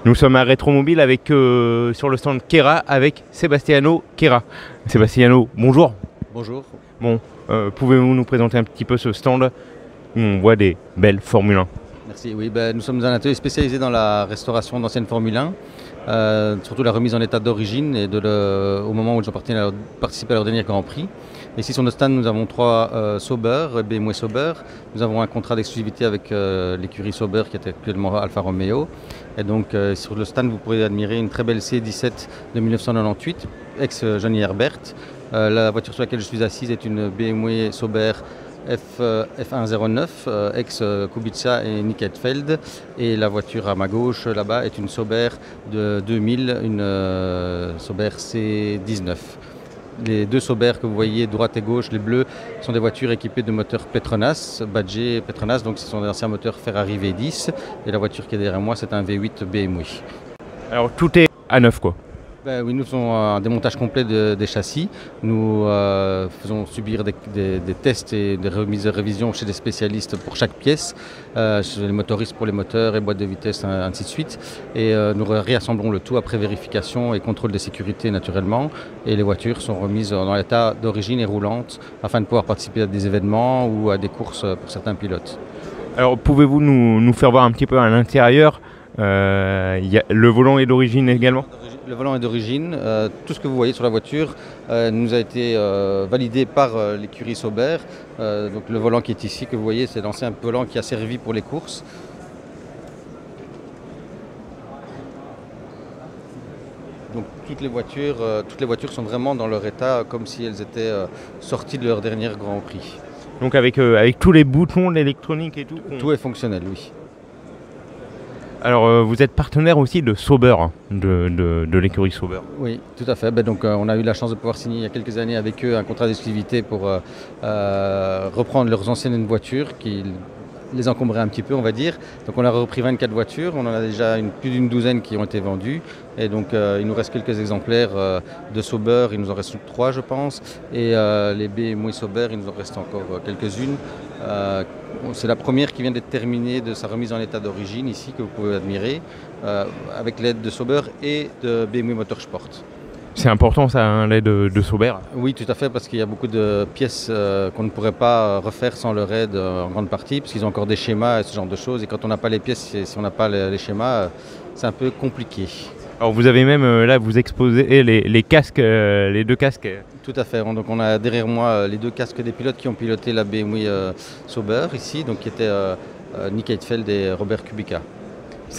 Nous sommes à Rétromobile avec, sur le stand Kera avec Sebastiano Kera. Sebastiano, bonjour. Bonjour. Bon, pouvez-vous nous présenter un petit peu ce stand où on voit des belles Formule 1? Merci. Oui, nous sommes un atelier spécialisé dans la restauration d'anciennes Formule 1, surtout la remise en état d'origine et au moment où ils ont participé à leur dernier Grand Prix. Ici sur notre stand, nous avons 3 Sauber, BMW Sauber. Nous avons un contrat d'exclusivité avec l'écurie Sauber qui est actuellement Alfa Romeo. Et donc sur le stand, vous pourrez admirer une très belle C17 de 1998, ex-Johnny Herbert. La voiture sur laquelle je suis assise est une BMW Sauber F109, ex-Kubica et Nick Heidfeld. Et la voiture à ma gauche, là-bas, est une Sauber de 2000, une Sauber C19. Les 2 Sauber que vous voyez, droite et gauche, les bleus, sont des voitures équipées de moteurs Petronas, badgés Petronas, donc ce sont des anciens moteurs Ferrari V10. Et la voiture qui est derrière moi, c'est un V8 BMW. Alors tout est à neuf quoi. Oui, nous faisons un démontage complet des châssis. Nous faisons subir des tests et des remises de révision chez des spécialistes pour chaque pièce, chez les motoristes pour les moteurs et boîtes de vitesse, ainsi de suite. Et nous réassemblons le tout après vérification et contrôle de sécurité naturellement. Et les voitures sont remises dans l'état d'origine et roulantes afin de pouvoir participer à des événements ou à des courses pour certains pilotes. Alors pouvez-vous nous faire voir un petit peu à l'intérieur? Le volant est d'origine également? Le volant est d'origine. Tout ce que vous voyez sur la voiture nous a été validé par l'écurie Sauber. Donc le volant qui est ici, que vous voyez, c'est l'ancien volant qui a servi pour les courses. Donc toutes les voitures sont vraiment dans leur état comme si elles étaient sorties de leur dernier Grand Prix. Donc avec tous les boutons, l'électronique et tout? Tout est fonctionnel, oui. Alors vous êtes partenaire aussi de Sauber, de l'écurie Sauber. Oui, tout à fait. Donc, on a eu la chance de pouvoir signer il y a quelques années avec eux un contrat d'exclusivité pour reprendre leurs anciennes voitures qui les encombraient un petit peu, on va dire. Donc on a repris 24 voitures, on en a déjà plus d'une douzaine qui ont été vendues. Et donc il nous reste quelques exemplaires de Sauber, il nous en reste 3 je pense. Et les BMW Sauber, il nous en reste encore quelques-unes. C'est la première qui vient d'être terminée de sa remise en état d'origine ici, que vous pouvez admirer, avec l'aide de Sauber et de BMW Motorsport. C'est important ça, hein, l'aide de Sauber? Oui, tout à fait, parce qu'il y a beaucoup de pièces qu'on ne pourrait pas refaire sans leur aide en grande partie, parce qu'ils ont encore des schémas et ce genre de choses. Et quand on n'a pas les pièces, si on n'a pas les schémas, c'est un peu compliqué. Alors vous avez même là, vous exposez les casques, les 2 casques. Tout à fait. Donc on a derrière moi les 2 casques des pilotes qui ont piloté la BMW Sauber ici, donc qui étaient Nick Heidfeld et Robert Kubica.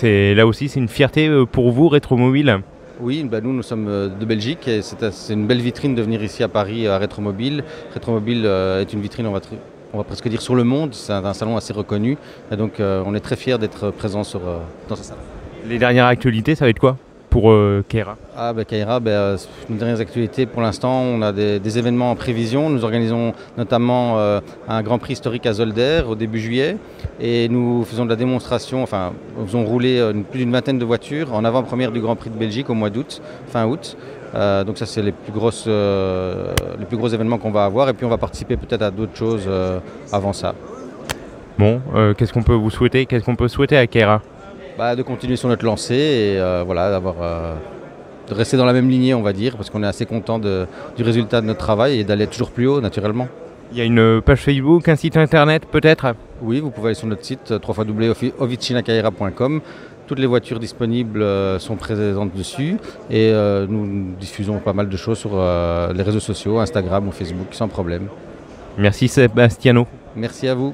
Là aussi, c'est une fierté pour vous, Rétromobile? Oui, nous sommes de Belgique et c'est une belle vitrine de venir ici à Paris à Rétromobile. Rétromobile est une vitrine, on va presque dire sur le monde, c'est un salon assez reconnu et donc on est très fiers d'être présents dans ce salon. Les dernières actualités, ça va être quoi pour Kera? Kera, nos dernières actualités, pour l'instant, on a des événements en prévision. Nous organisons notamment un Grand Prix historique à Zolder au début juillet et nous faisons de la démonstration, nous faisons rouler plus d'une vingtaine de voitures en avant-première du Grand Prix de Belgique au mois d'août, fin août. Donc ça, c'est les plus gros événements qu'on va avoir et puis on va participer peut-être à d'autres choses avant ça. Bon, qu'est-ce qu'on peut vous souhaiter? Qu'est-ce qu'on peut souhaiter à Kera? De continuer sur notre lancée et de rester dans la même lignée, on va dire, parce qu'on est assez content du résultat de notre travail et d'aller toujours plus haut, naturellement. Il y a une page Facebook, un site internet peut-être? Oui, vous pouvez aller sur notre site www.officinakayera.com. Toutes les voitures disponibles sont présentes dessus et nous diffusons pas mal de choses sur les réseaux sociaux, Instagram ou Facebook, sans problème. Merci Sebastiano. Merci à vous.